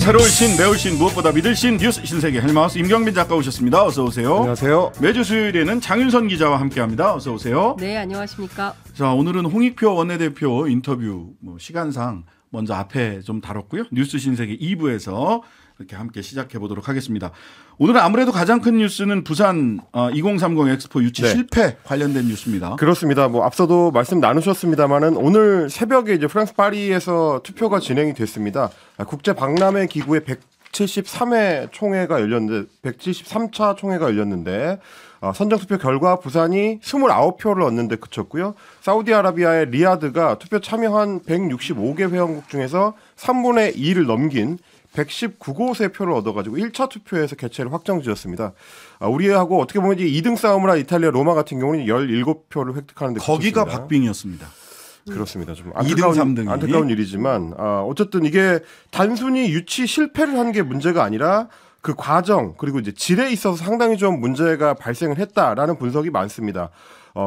새로울 신, 매울 신, 무엇보다 믿을 신, 뉴스 신세계 헬마우스 임경빈 작가 오셨습니다. 어서 오세요. 안녕하세요. 매주 수요일에는 장윤선 기자와 함께합니다. 어서 오세요. 네, 안녕하십니까. 자, 오늘은 홍익표 원내대표 인터뷰 시간상 먼저 앞에 좀 다뤘고요. 뉴스 신세계 2부에서 이렇게 함께 시작해 보도록 하겠습니다. 오늘은 아무래도 가장 큰 뉴스는 부산 2030 엑스포 유치 실패 관련된 뉴스입니다. 그렇습니다. 앞서도 말씀 나누셨습니다만은 오늘 새벽에 이제 프랑스 파리에서 투표가 진행이 됐습니다. 국제 박람회 기구의 173회 총회가 열렸는데 173차 총회가 열렸는데 선정 투표 결과 부산이 29표를 얻는데 그쳤고요. 사우디아라비아의 리야드가 투표 참여한 165개 회원국 중에서 3분의 2를 넘긴 119곳의 표를 얻어가지고 1차 투표에서 개최를 확정지었습니다. 우리하고 어떻게 보면 이제 2등 싸움을 한 이탈리아 로마 같은 경우는 17표를 획득하는 데 거기가 그쳤습니다. 박빙이었습니다. 그렇습니다. 좀 2등, 3등이. 안타까운 일이지만 어쨌든 이게 단순히 유치 실패를 한 게 문제가 아니라 그 과정 그리고 이제 질에 있어서 상당히 좀 문제가 발생을 했다라는 분석이 많습니다.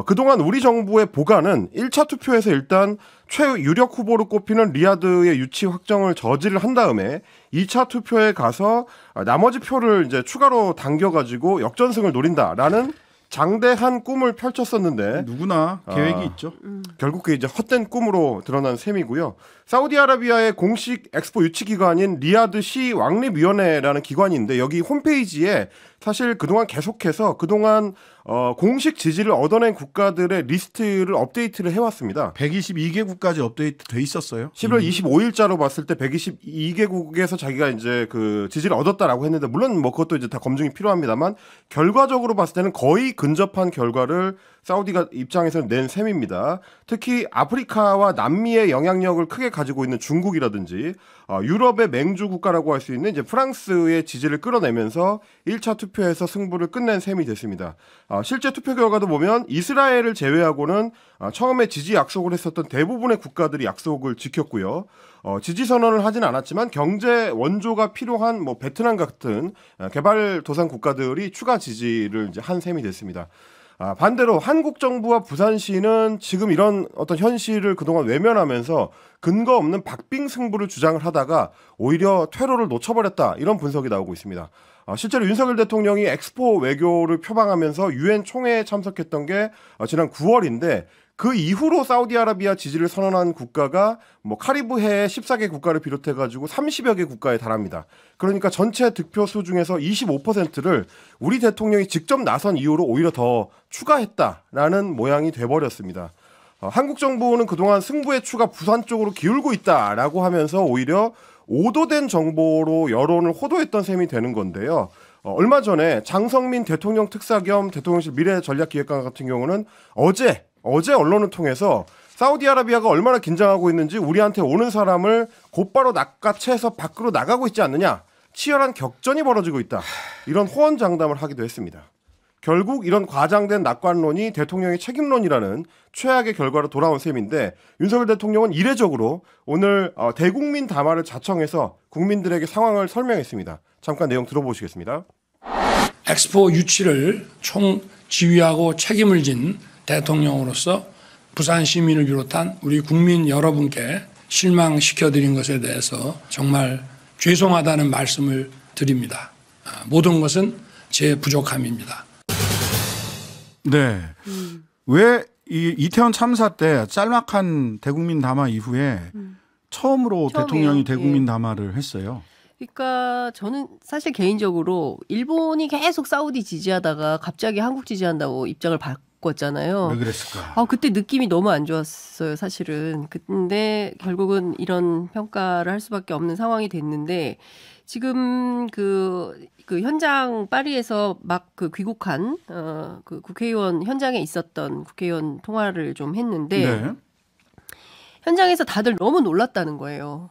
그동안 우리 정부의 보관은 1차 투표에서 일단 최유력 후보로 꼽히는 리야드의 유치 확정을 저지를 한 다음에 2차 투표에 가서 나머지 표를 이제 추가로 당겨가지고 역전승을 노린다라는 장대한 꿈을 펼쳤었는데 누구나 계획이 있죠. 결국 그 이제 헛된 꿈으로 드러난 셈이고요. 사우디아라비아의 공식 엑스포 유치 기관인 리야드시 왕립위원회라는 기관인데 여기 홈페이지에 사실 그동안 계속해서 공식 지지를 얻어낸 국가들의 리스트를 업데이트를 해왔습니다. 122개국까지 업데이트 돼 있었어요. 11월 25일자로 봤을 때 122개국에서 자기가 이제 그 지지를 얻었다라고 했는데 물론 그것도 이제 다 검증이 필요합니다만 결과적으로 봤을 때는 거의 근접한 결과를 사우디가 입장에서는 낸 셈입니다. 특히 아프리카와 남미의 영향력을 크게 가지고 있는 중국이라든지 유럽의 맹주 국가라고 할 수 있는 이제 프랑스의 지지를 끌어내면서 1차 투표에서 승부를 끝낸 셈이 됐습니다. 실제 투표 결과도 보면 이스라엘을 제외하고는 처음에 지지 약속을 했었던 대부분의 국가들이 약속을 지켰고요. 지지 선언을 하진 않았지만 경제 원조가 필요한 베트남 같은 개발도상 국가들이 추가 지지를 이제 한 셈이 됐습니다. 반대로 한국 정부와 부산시는 지금 이런 어떤 현실을 그동안 외면하면서 근거 없는 박빙 승부를 주장을 하다가 오히려 퇴로를 놓쳐버렸다 이런 분석이 나오고 있습니다. 실제로 윤석열 대통령이 엑스포 외교를 표방하면서 유엔 총회에 참석했던 게 지난 9월인데 그 이후로 사우디아라비아 지지를 선언한 국가가 카리브해의 14개 국가를 비롯해가지고 30여 개 국가에 달합니다. 그러니까 전체 득표수 중에서 25%를 우리 대통령이 직접 나선 이후로 오히려 더 추가했다라는 모양이 돼버렸습니다. 한국 정부는 그동안 승부의 추가 부산 쪽으로 기울고 있다라고 하면서 오히려 오도된 정보로 여론을 호도했던 셈이 되는 건데요. 얼마 전에 장성민 대통령 특사 겸 대통령실 미래전략기획관 같은 경우는 어제 언론을 통해서 사우디아라비아가 얼마나 긴장하고 있는지 우리한테 오는 사람을 곧바로 낚아채서 밖으로 나가고 있지 않느냐. 치열한 격전이 벌어지고 있다. 이런 호언장담을 하기도 했습니다. 결국 이런 과장된 낙관론이 대통령의 책임론이라는 최악의 결과로 돌아온 셈인데 윤석열 대통령은 이례적으로 오늘 대국민 담화를 자청해서 국민들에게 상황을 설명했습니다. 잠깐 내용 들어보시겠습니다. 엑스포 유치를 총지휘하고 책임을 진 대통령으로서 부산 시민을 비롯한 우리 국민 여러분께 실망시켜드린 것에 대해서 정말 죄송하다는 말씀을 드립니다. 모든 것은 제 부족함입니다. 네. 왜 이태원 참사 때 짤막한 대국민 담화 이후에 처음으로 대통령이 대국민 담화를 했어요? 그러니까 저는 사실 개인적으로 일본이 계속 사우디 지지하다가 갑자기 한국 지지한다고 입장을 바꿨잖아요. 왜 그랬을까? 그때 느낌이 너무 안 좋았어요, 사실은. 근데 결국은 이런 평가를 할 수밖에 없는 상황이 됐는데 지금 그 현장 파리에서 막 귀국한 그 국회의원 현장에 있었던 국회의원 통화를 좀 했는데 현장에서 다들 너무 놀랐다는 거예요.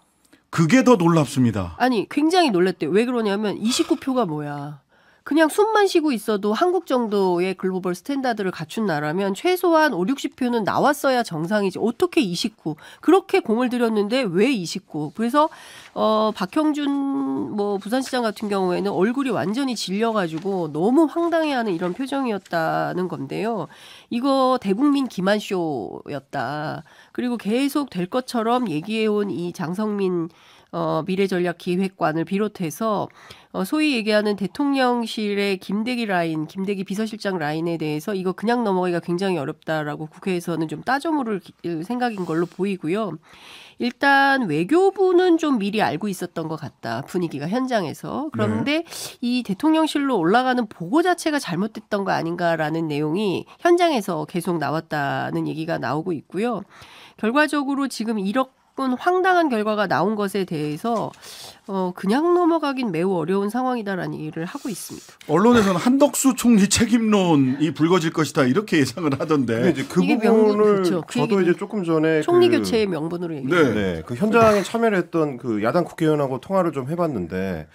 그게 더 놀랍습니다. 아니 굉장히 놀랐대요. 왜 그러냐면 29표가 뭐야. 그냥 숨만 쉬고 있어도 한국 정도의 글로벌 스탠다드를 갖춘 나라면 최소한 5, 60표는 나왔어야 정상이지. 어떻게 29? 그렇게 공을 들였는데 왜 29? 그래서 박형준 부산시장 같은 경우에는 얼굴이 완전히 질려가지고 너무 황당해하는 이런 표정이었다는 건데요. 이거 대국민 기만쇼였다. 그리고 계속 될 것처럼 얘기해온 이 장성민 미래전략기획관을 비롯해서 소위 얘기하는 대통령실의 김대기 비서실장 라인에 대해서 이거 그냥 넘어가기가 굉장히 어렵다라고 국회에서는 좀 따져 물을 생각인 걸로 보이고요. 일단 외교부는 좀 미리 알고 있었던 것 같다. 분위기가 현장에서. 그런데 이 대통령실로 올라가는 보고 자체가 잘못됐던 거 아닌가라는 내용이 현장에서 계속 나왔다는 얘기가 나오고 있고요. 결과적으로 지금 이런 황당한 결과가 나온 것에 대해서 그냥 넘어가긴 매우 어려운 상황이다라는 얘기를 하고 있습니다. 언론에서는 한덕수 총리 책임론이 불거질 것이다 이렇게 예상을 하던데. 근데 이제 그 이게 부분을 명분, 그렇죠. 그 저도 이제 조금 전에 총리 교체의 명분으로 얘기해요. 네, 그 현장에 참여를 했던 그 야당 국회의원하고 통화를 좀 해봤는데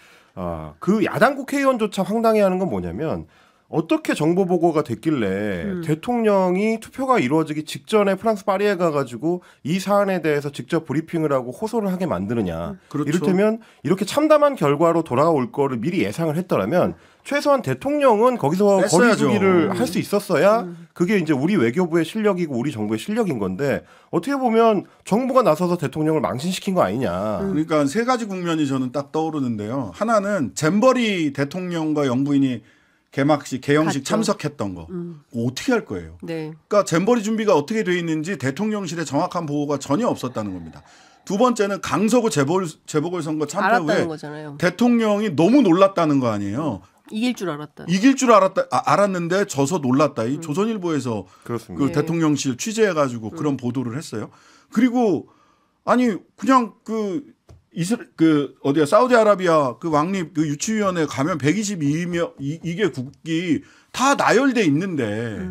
그 야당 국회의원조차 황당해하는 건 뭐냐면 어떻게 정보 보고가 됐길래 대통령이 투표가 이루어지기 직전에 프랑스 파리에 가가지고 이 사안에 대해서 직접 브리핑을 하고 호소를 하게 만드느냐. 그렇죠. 이를테면 이렇게 참담한 결과로 돌아올 거를 미리 예상을 했더라면 최소한 대통령은 거기서 뺐어야죠. 거리두기를 할 수 있었어야 그게 이제 우리 외교부의 실력이고 우리 정부의 실력인 건데 어떻게 보면 정부가 나서서 대통령을 망신시킨 거 아니냐. 그러니까 세 가지 국면이 저는 딱 떠오르는데요. 하나는 잼버리 대통령과 영부인이 개영식 갔죠. 참석했던 거. 어떻게 할 거예요? 네. 그러니까 잼버리 준비가 어떻게 돼 있는지 대통령실에 정확한 보고가 전혀 없었다는 겁니다. 두 번째는 강서구 재보궐선거 참패 알았다는 후에 거잖아요. 대통령이 너무 놀랐다는 거 아니에요. 이길 줄 알았다. 이길 줄 알았는데 져서 놀랐다. 이 조선일보에서 그렇습니다. 그 대통령실 취재해가지고 그런 보도를 했어요. 그리고 아니 그냥 어디야 사우디아라비아 그 왕립 그 유치위원회 가면 122개 국기 다 나열돼 있는데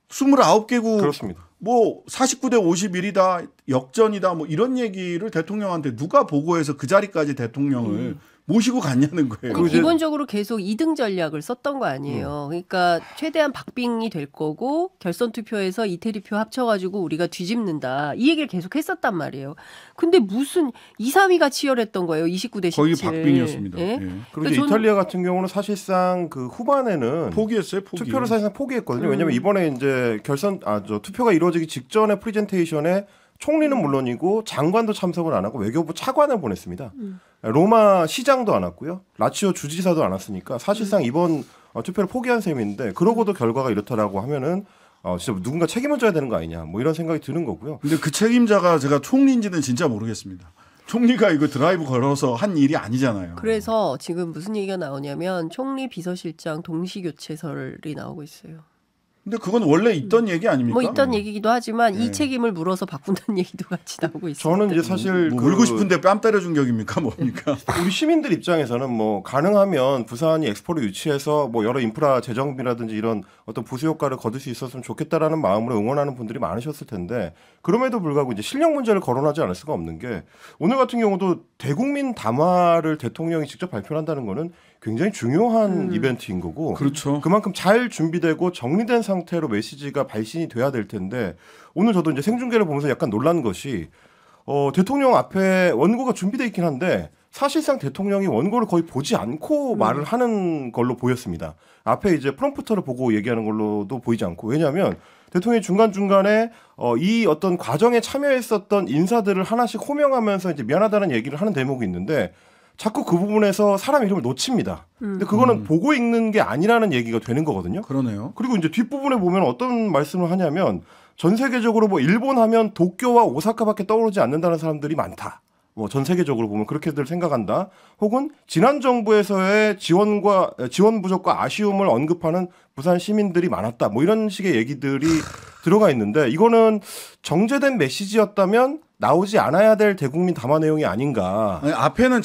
29개국 그렇습니다. 뭐 49대 51이다 역전이다 뭐 이런 얘기를 대통령한테 누가 보고해서 그 자리까지 대통령을 모시고 갔냐는 거예요. 아니, 기본적으로 계속 2등 전략을 썼던 거 아니에요. 그러니까 최대한 박빙이 될 거고 결선 투표에서 이태리표 합쳐가지고 우리가 뒤집는다. 이 얘기를 계속 했었단 말이에요. 근데 무슨 2, 3위가 치열했던 거예요. 29대 17. 거의 박빙이었습니다. 예? 예. 그리고 그러니까 이제 이탈리아 같은 경우는 사실상 그 후반에는 포기했어요. 투표를 사실상 포기했거든요. 왜냐하면 이번에 이제 투표가 이루어지기 직전에 프리젠테이션에 총리는 물론이고 장관도 참석을 안 하고 외교부 차관을 보냈습니다. 로마 시장도 안 왔고요. 라치오 주지사도 안 왔으니까 사실상 이번 투표를 포기한 셈인데 그러고도 결과가 이렇다라고 하면은 진짜 누군가 책임을 져야 되는 거 아니냐 뭐 이런 생각이 드는 거고요. 근데 그 책임자가 제가 총리인지는 진짜 모르겠습니다. 총리가 이거 드라이브 걸어서 한 일이 아니잖아요. 그래서 지금 무슨 얘기가 나오냐면 총리 비서실장 동시교체설이 나오고 있어요. 근데 그건 원래 있던 얘기 아닙니까? 뭐 있던 얘기기도 하지만 네. 이 책임을 물어서 바꾼다는 얘기도 같이 나오고 있습니다. 저는 이제 사실 뭐 울고 싶은데 뺨 때려준 격입니까 뭡니까? 우리 시민들 입장에서는 뭐 가능하면 부산이 엑스포를 유치해서 뭐 여러 인프라 재정비라든지 이런 어떤 부수 효과를 거둘 수 있었으면 좋겠다라는 마음으로 응원하는 분들이 많으셨을 텐데 그럼에도 불구하고 이제 실력 문제를 거론하지 않을 수가 없는 게 오늘 같은 경우도 대국민 담화를 대통령이 직접 발표한다는 거는 굉장히 중요한 이벤트인 거고 그렇죠. 그만큼 잘 준비되고 정리된 상태로 메시지가 발신이 돼야 될 텐데 오늘 저도 이제 생중계를 보면서 약간 놀란 것이 대통령 앞에 원고가 준비돼 있긴 한데 사실상 대통령이 원고를 거의 보지 않고 말을 하는 걸로 보였습니다. 앞에 이제 프롬프터를 보고 얘기하는 걸로도 보이지 않고 왜냐하면 대통령이 중간중간에 이 어떤 과정에 참여했었던 인사들을 하나씩 호명하면서 이제 미안하다는 얘기를 하는 대목이 있는데 자꾸 그 부분에서 사람 이름을 놓칩니다. 근데 그거는 보고 읽는 게 아니라는 얘기가 되는 거거든요. 그러네요. 그리고 이제 뒷부분에 보면 어떤 말씀을 하냐면 전 세계적으로 뭐 일본 하면 도쿄와 오사카밖에 떠오르지 않는다는 사람들이 많다. 뭐 전 세계적으로 보면 그렇게들 생각한다. 혹은 지난 정부에서의 지원 부족과 아쉬움을 언급하는 부산 시민들이 많았다. 뭐 이런 식의 얘기들이 들어가 있는데 이거는 정제된 메시지였다면 나오지 않아야 될 대국민 담화 내용이 아닌가. 아니, 앞에는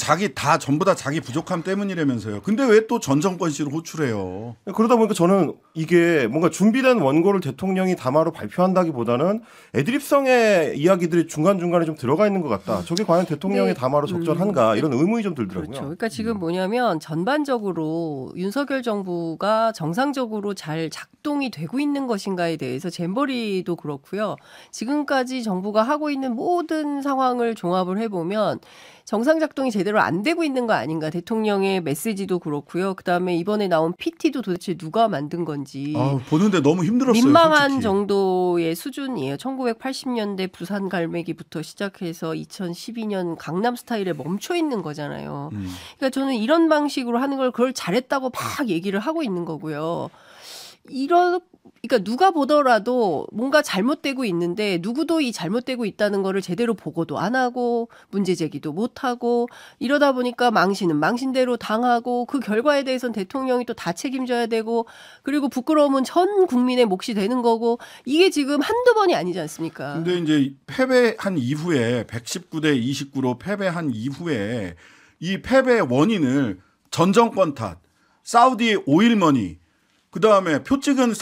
전부 다 자기 부족함 때문이라면서요. 근데 왜 또 전 정권 씨를 호출해요? 그러다 보니까 저는 이게 뭔가 준비된 원고를 대통령이 담화로 발표한다기보다는 애드립성의 이야기들이 중간중간에 좀 들어가 있는 것 같다. 저게 과연 대통령의 담화로 적절한가 이런 의문이 좀 들더라고요. 그렇죠. 그러니까 지금 뭐냐면 전반적으로 윤석열 정부가 정상적으로 잘 작동이 되고 있는 것인가에 대해서 잼버리도 그렇고요. 지금까지 정부가 하고 있는 모든 모든 상황을 종합을 해보면 정상 작동이 제대로 안 되고 있는 거 아닌가. 대통령의 메시지도 그렇고요. 그다음에 이번에 나온 PT도 도대체 누가 만든 건지. 보는데 너무 힘들었어요. 민망한 솔직히. 정도의 수준이에요. 1980년대 부산 갈매기부터 시작해서 2012년 강남 스타일에 멈춰 있는 거잖아요. 그러니까 저는 이런 방식으로 하는 걸 그걸 잘했다고 막 얘기를 하고 있는 거고요. 그러니까 누가 보더라도 뭔가 잘못되고 있는데 누구도 이 잘못되고 있다는 거를 제대로 보고도 안 하고 문제 제기도 못 하고 이러다 보니까 망신은 망신대로 당하고 그 결과에 대해서는 대통령이 또 다 책임져야 되고 그리고 부끄러움은 전 국민의 몫이 되는 거고 이게 지금 한두 번이 아니지 않습니까? 근데 이제 패배한 이후에 119대 29로 패배한 이후에 이 패배의 원인을 전 정권 탓, 사우디 오일머니 그 다음에 표 찍은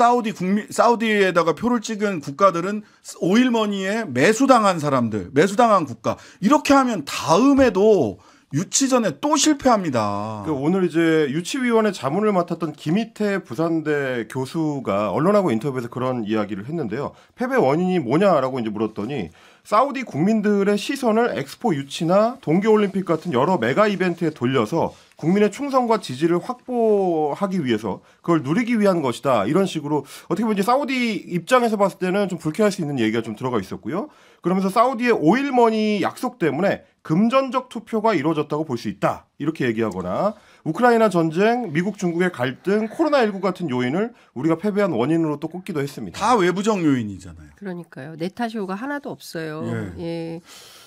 사우디에다가 표를 찍은 국가들은 오일머니에 매수당한 사람들, 매수당한 국가. 이렇게 하면 다음에도 유치전에 또 실패합니다. 오늘 이제 유치위원회 자문을 맡았던 김희태 부산대 교수가 언론하고 인터뷰에서 그런 이야기를 했는데요. 패배 원인이 뭐냐라고 이제 물었더니 사우디 국민들의 시선을 엑스포 유치나 동계올림픽 같은 여러 메가 이벤트에 돌려서 국민의 충성과 지지를 확보하기 위해서 그걸 누리기 위한 것이다. 이런 식으로 어떻게 보면 이제 사우디 입장에서 봤을 때는 좀 불쾌할 수 있는 얘기가 좀 들어가 있었고요. 그러면서 사우디의 오일머니 약속 때문에 금전적 투표가 이루어졌다고 볼 수 있다. 이렇게 얘기하거나 우크라이나 전쟁, 미국 중국의 갈등, 코로나19 같은 요인을 우리가 패배한 원인으로 또 꼽기도 했습니다. 다 외부적 요인이잖아요. 그러니까요. 내탓이오가 하나도 없어요. 예.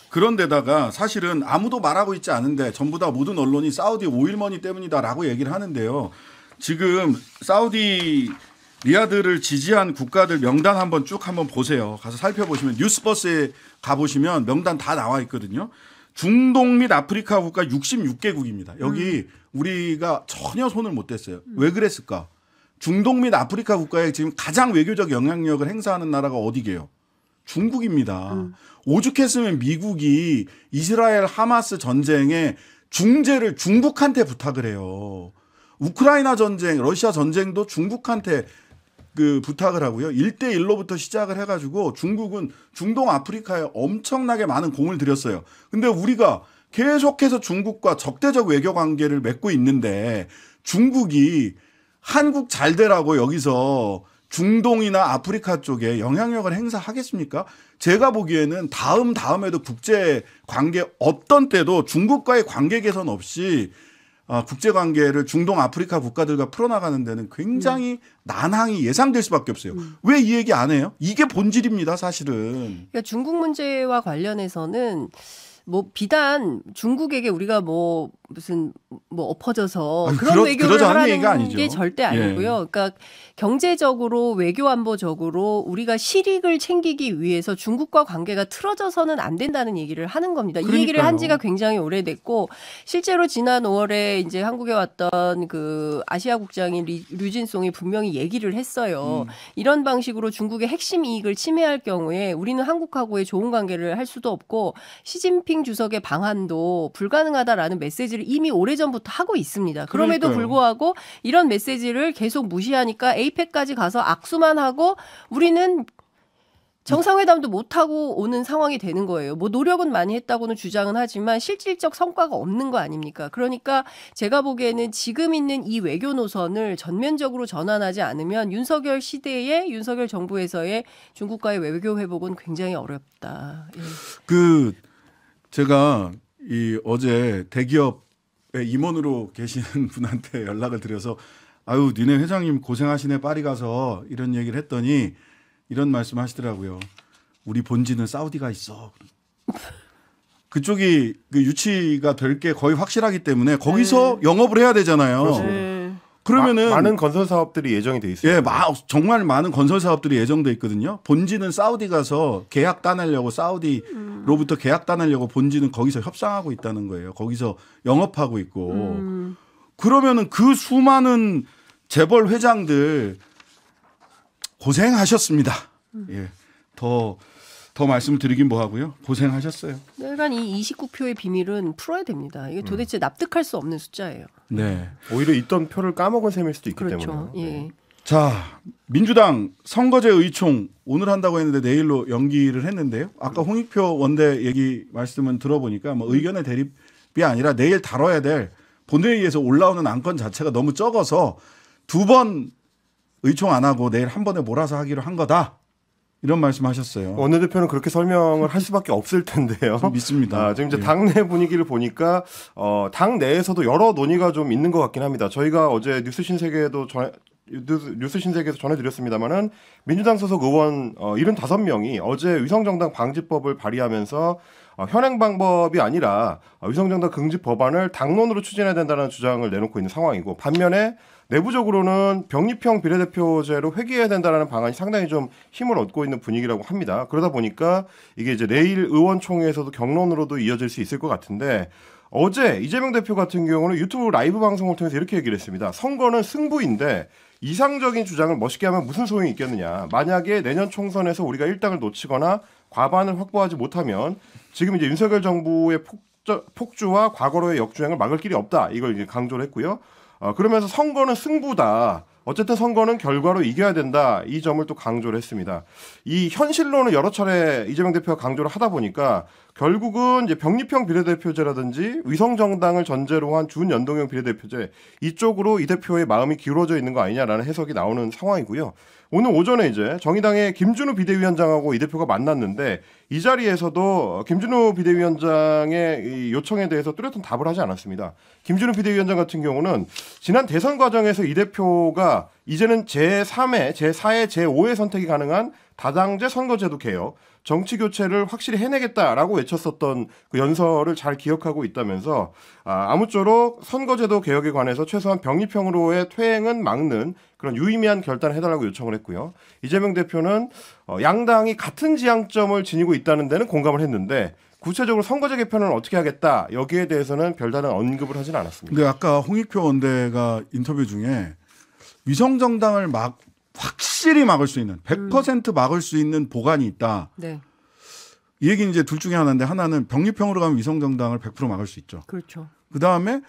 그런데다가 사실은 아무도 말하고 있지 않은데 전부 다 모든 언론이 사우디 오일머니 때문이다라고 얘기를 하는데요. 지금 사우디 리야드를 지지한 국가들 명단 한번 보세요. 가서 살펴보시면 뉴스버스에 가보시면 명단 다 나와 있거든요. 중동 및 아프리카 국가 66개국입니다. 여기 우리가 전혀 손을 못 댔어요. 왜 그랬을까? 중동 및 아프리카 국가에 지금 가장 외교적 영향력을 행사하는 나라가 어디게요? 중국입니다. 오죽했으면 미국이 이스라엘 하마스 전쟁에 중재를 중국한테 부탁을 해요. 우크라이나 전쟁, 러시아 전쟁도 중국한테 부탁을 하고요. 1대1로부터 시작을 해가지고 중국은 중동 아프리카에 엄청나게 많은 공을 들였어요. 근데 우리가 계속해서 중국과 적대적 외교 관계를 맺고 있는데 중국이 한국 잘 되라고 여기서 중동이나 아프리카 쪽에 영향력을 행사하겠습니까? 제가 보기에는 다음에도 국제 관계 어떤 때도 중국과의 관계 개선 없이 국제 관계를 중동 아프리카 국가들과 풀어나가는 데는 굉장히 난항이 예상될 수밖에 없어요. 왜 이 얘기 안 해요? 이게 본질입니다, 사실은. 그러니까 중국 문제와 관련해서는 비단 중국에게 우리가 무슨 엎어져서 그런 외교를 하라는 게 절대 아니고요. 그러니까 경제적으로 외교안보적으로 우리가 실익을 챙기기 위해서 중국과 관계가 틀어져서는 안 된다는 얘기를 하는 겁니다. 그러니까요. 이 얘기를 한 지가 굉장히 오래됐고 실제로 지난 5월에 이제 한국에 왔던 그 아시아 국장인 류진송이 분명히 얘기를 했어요. 이런 방식으로 중국의 핵심 이익을 침해할 경우에 우리는 한국하고의 좋은 관계를 할 수도 없고 시진핑 주석의 방한도 불가능하다라는 메시지를 이미 오래전부터 하고 있습니다. 그럼에도 그러니까요. 불구하고 이런 메시지를 계속 무시하니까 에이펙까지 가서 악수만 하고 우리는 정상회담도 못하고 오는 상황이 되는 거예요. 노력은 많이 했다고는 주장은 하지만 실질적 성과가 없는 거 아닙니까? 그러니까 제가 보기에는 지금 있는 이 외교 노선을 전면적으로 전환하지 않으면 윤석열 시대의 윤석열 정부에서의 중국과의 외교 회복은 굉장히 어렵다. 예. 제가 어제 대기업의 임원으로 계시는 분한테 연락을 드려서 아유 니네 회장님 고생하시네 파리 가서 이런 얘기를 했더니 이런 말씀 하시더라고요. 우리 본지는 사우디가 있어. 그쪽이 유치가 될 게 거의 확실하기 때문에 거기서 영업을 해야 되잖아요. 그러면은 많은 건설 사업들이 예정이 돼 있어요. 예, 정말 많은 건설 사업들이 예정돼 있거든요. 본지는 사우디 가서 계약 따내려고 사우디로부터 계약 따내려고 본지는 거기서 협상하고 있다는 거예요. 거기서 영업하고 있고. 그러면은 그 수많은 재벌 회장들 고생하셨습니다. 예. 더 말씀을 드리긴 뭐하고요. 고생하셨어요. 그러니까 이 29표의 비밀은 풀어야 됩니다. 이게 도대체 납득할 수 없는 숫자예요. 네. 오히려 있던 표를 까먹은 셈일 수도 있기 그렇죠. 때문에. 예. 자, 민주당 선거제 의총 오늘 한다고 했는데 내일로 연기를 했는데요. 아까 홍익표 원내 얘기 말씀은 들어보니까 뭐 의견의 대립이 아니라 내일 다뤄야 될 본회의에서 올라오는 안건 자체가 너무 적어서 2번 의총 안 하고 내일 한 번에 몰아서 하기로 한 거다. 이런 말씀하셨어요. 원내대표는 그렇게 설명을 할 수밖에 없을 텐데요. 믿습니다. 지금 이제 당내 분위기를 보니까 당 내에서도 여러 논의가 좀 있는 것 같긴 합니다. 저희가 어제 뉴스 신세계에서 전해드렸습니다만은 민주당 소속 의원 75명이 어제 위성정당 방지법을 발의하면서 현행 방법이 아니라 위성정당 금지 법안을 당론으로 추진해야 된다는 주장을 내놓고 있는 상황이고, 반면에 내부적으로는 병립형 비례대표제로 회귀해야 된다는 방안이 상당히 좀 힘을 얻고 있는 분위기라고 합니다. 그러다 보니까 이게 이제 내일 의원총회에서도 경론으로도 이어질 수 있을 것 같은데, 어제 이재명 대표 같은 경우는 유튜브 라이브 방송을 통해서 이렇게 얘기를 했습니다. 선거는 승부인데 이상적인 주장을 멋있게 하면 무슨 소용이 있겠느냐. 만약에 내년 총선에서 우리가 일당을 놓치거나 과반을 확보하지 못하면 지금 이제 윤석열 정부의 폭주와 과거로의 역주행을 막을 길이 없다. 이걸 이제 강조를 했고요. 그러면서 선거는 승부다. 어쨌든 선거는 결과로 이겨야 된다. 이 점을 또 강조를 했습니다. 이 현실론을 여러 차례 이재명 대표가 강조를 하다 보니까 결국은 이제 병립형 비례대표제라든지 위성정당을 전제로 한 준연동형 비례대표제, 이쪽으로 이 대표의 마음이 기울어져 있는 거 아니냐라는 해석이 나오는 상황이고요. 오늘 오전에 이제 정의당의 김준우 비대위원장하고 이 대표가 만났는데, 이 자리에서도 김준우 비대위원장의 이 요청에 대해서 뚜렷한 답을 하지 않았습니다. 김준우 비대위원장 같은 경우는 지난 대선 과정에서 이 대표가 이제는 제3회, 제4회, 제5회 선택이 가능한 다당제 선거제도 개혁, 정치 교체를 확실히 해내겠다라고 외쳤었던 그 연설을 잘 기억하고 있다면서 아무쪼록 선거제도 개혁에 관해서 최소한 병립형으로의 퇴행은 막는 그런 유의미한 결단을 해달라고 요청을 했고요. 이재명 대표는 양당이 같은 지향점을 지니고 있다는 데는 공감을 했는데, 구체적으로 선거제 개편은 어떻게 하겠다, 여기에 대해서는 별다른 언급을 하진 않았습니다. 근데 아까 홍익표 원내가 인터뷰 중에 위성정당을 확실히 막을 수 있는 100% 막을 수 있는 보관이 있다. 네. 이 얘기는 이제 둘 중에 하나인데, 하나는 병립형으로 가면 위성정당을 100% 막을 수 있죠. 그렇죠. 그다음에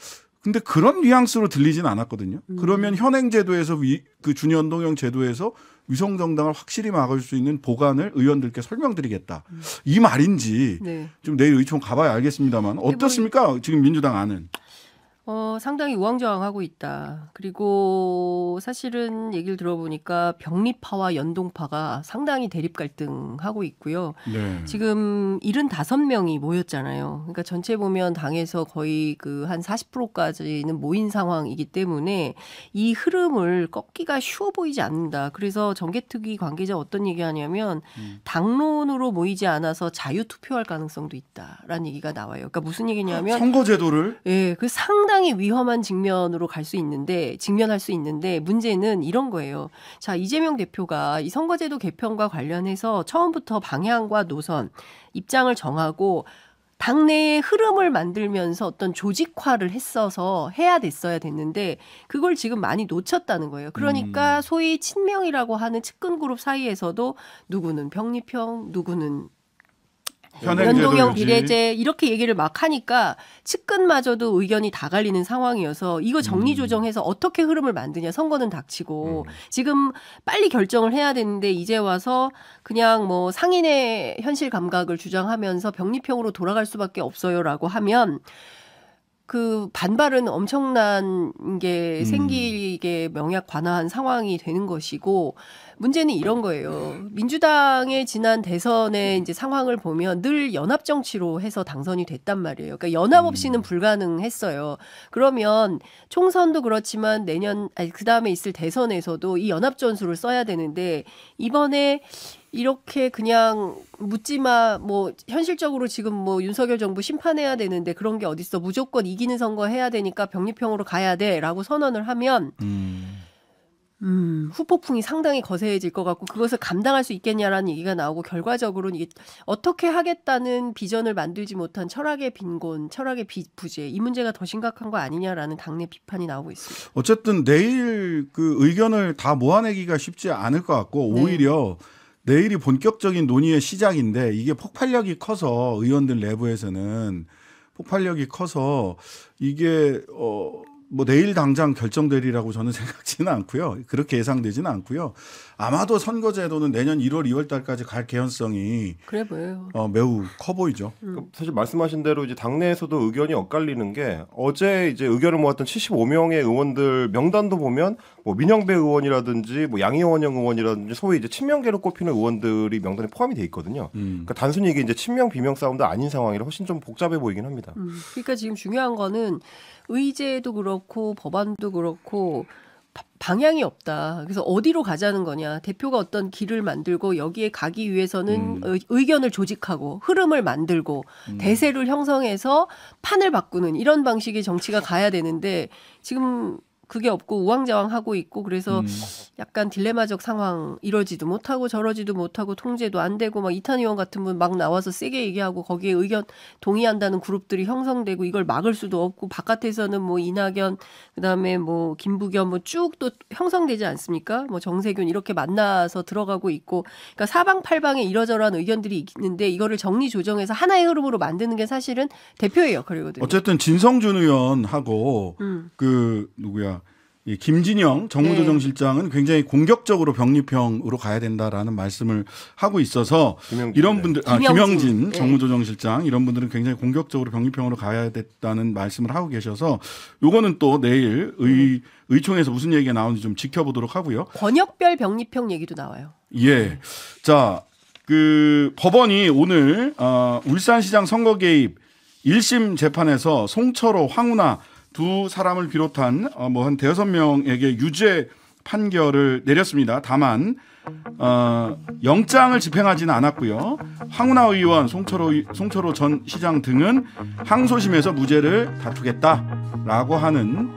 근데 그런 뉘앙스로 들리진 않았거든요. 그러면 현행 제도에서 그 준연동형 제도에서 위성정당을 확실히 막을 수 있는 보관을 의원들께 설명드리겠다. 이 말인지 네. 좀 내일 의총 가봐야 알겠습니다만 어떻습니까? 지금 민주당 안은. 상당히 우왕좌왕하고 있다. 그리고 사실은 얘기를 들어보니까 병립파와 연동파가 상당히 대립 갈등하고 있고요. 네. 지금 75명이 모였잖아요. 그러니까 전체 보면 당에서 거의 그 한 40%까지는 모인 상황이기 때문에 이 흐름을 꺾기가 쉬워 보이지 않는다. 그래서 정개특위 관계자 어떤 얘기하냐면 당론으로 모이지 않아서 자유투표할 가능성도 있다라는 얘기가 나와요. 그러니까 무슨 얘기냐면 선거제도를 예, 그 상당히 위험한 직면으로 직면할 수 있는데 문제는 이런 거예요. 자, 이재명 대표가 이 선거제도 개편과 관련해서 처음부터 방향과 노선, 입장을 정하고 당내의 흐름을 만들면서 어떤 조직화를 해야 됐는데 그걸 지금 많이 놓쳤다는 거예요. 그러니까 소위 친명이라고 하는 측근 그룹 사이에서도 누구는 병립형, 누구는 연동형 비례제 이렇게 얘기를 막 하니까 측근마저도 의견이 다 갈리는 상황이어서 이거 정리조정해서 어떻게 흐름을 만드냐. 선거는 닥치고 지금 빨리 결정을 해야 되는데 이제 와서 그냥 뭐 상인의 현실 감각을 주장하면서 병립형으로 돌아갈 수밖에 없어요라고 하면 그 반발은 엄청난 게 생기게 명약 관화한 상황이 되는 것이고, 문제는 이런 거예요. 민주당의 지난 대선의 이제 상황을 보면 늘 연합 정치로 해서 당선이 됐단 말이에요. 그러니까 연합 없이는 불가능했어요. 그러면 총선도 그렇지만 그 다음에 있을 대선에서도 이 연합 전술을 써야 되는데 이번에 이렇게 그냥 묻지마 뭐 현실적으로 지금 뭐 윤석열 정부 심판해야 되는데 그런 게 어딨어. 무조건 이기는 선거 해야 되니까 병립형으로 가야 돼라고 선언을 하면 후폭풍이 상당히 거세해질 것 같고 그것을 감당할 수 있겠냐라는 얘기가 나오고 결과적으로는 이게 어떻게 하겠다는 비전을 만들지 못한 철학의 빈곤, 철학의 부재 이 문제가 더 심각한 거 아니냐라는 당내 비판이 나오고 있습니다. 어쨌든 내일 그 의견을 다 모아내기가 쉽지 않을 것 같고 오히려 내일이 본격적인 논의의 시작인데 이게 폭발력이 커서 의원들 내부에서는 폭발력이 커서 이게 뭐 내일 당장 결정되리라고 저는 생각지는 않고요. 그렇게 예상되지는 않고요. 아마도 선거제도는 내년 1월, 2월 달까지 갈 개연성이 그래 보여요. 매우 커 보이죠. 사실 말씀하신 대로 이제 당내에서도 의견이 엇갈리는 게 어제 이제 의견을 모았던 75명의 의원들 명단도 보면 뭐 민영배 의원이라든지 뭐 양희원영 의원이라든지 소위 이제 친명계로 꼽히는 의원들이 명단에 포함이 돼 있거든요. 그러니까 단순히 이게 이제 친명 비명 싸움도 아닌 상황이라 훨씬 좀 복잡해 보이긴 합니다. 그러니까 지금 중요한 거는 의제도 그렇고 법안도 그렇고 방향이 없다. 그래서 어디로 가자는 거냐. 대표가 어떤 길을 만들고 여기에 가기 위해서는 의견을 조직하고 흐름을 만들고 대세를 형성해서 판을 바꾸는 이런 방식의 정치가 가야 되는데 지금 그게 없고 우왕좌왕하고 있고 그래서 약간 딜레마적 상황 이러지도 못하고 저러지도 못하고 통제도 안 되고 막 이탄 의원 같은 분 막 나와서 세게 얘기하고 거기에 의견 동의한다는 그룹들이 형성되고 이걸 막을 수도 없고 바깥에서는 뭐 이낙연 그다음에 뭐 김부겸 뭐 쭉 또 형성되지 않습니까? 뭐 정세균 이렇게 만나서 들어가고 있고 그러니까 사방팔방에 이러저러한 의견들이 있는데 이거를 정리 조정해서 하나의 흐름으로 만드는 게 사실은 대표의 역할이거든요. 어쨌든 진성준 의원하고 그 누구야? 이 김진영 정무조정실장은 굉장히 공격적으로 병립형으로 가야 된다라는 말씀을 하고 있어서 이런 분들 김영진 정무조정실장 이런 분들은 굉장히 공격적으로 병립형으로 가야 됐다는 말씀을 하고 계셔서 요거는 또 내일 의총에서 무슨 얘기가 나오는지 좀 지켜보도록 하고요. 권역별 병립형 얘기도 나와요. 예. 자, 그 법원이 오늘 울산시장 선거 개입 1심 재판에서 송철호, 황운하 두 사람을 비롯한 뭐 한 5명에게 유죄 판결을 내렸습니다. 다만 영장을 집행하지는 않았고요. 황운하 의원, 송철호 전 시장 등은 항소심에서 무죄를 다투겠다라고 하는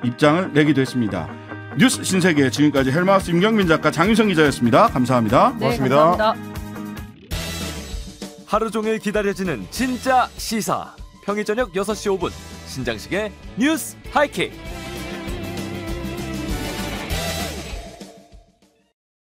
입장을 내기도 했습니다. 뉴스 신세계 지금까지 헬마우스 임경민 작가 장윤성 기자였습니다. 감사합니다. 네, 고맙습니다. 감사합니다. 하루 종일 기다려지는 진짜 시사. 평일 저녁 6시 5분 신장식의 뉴스 하이킥.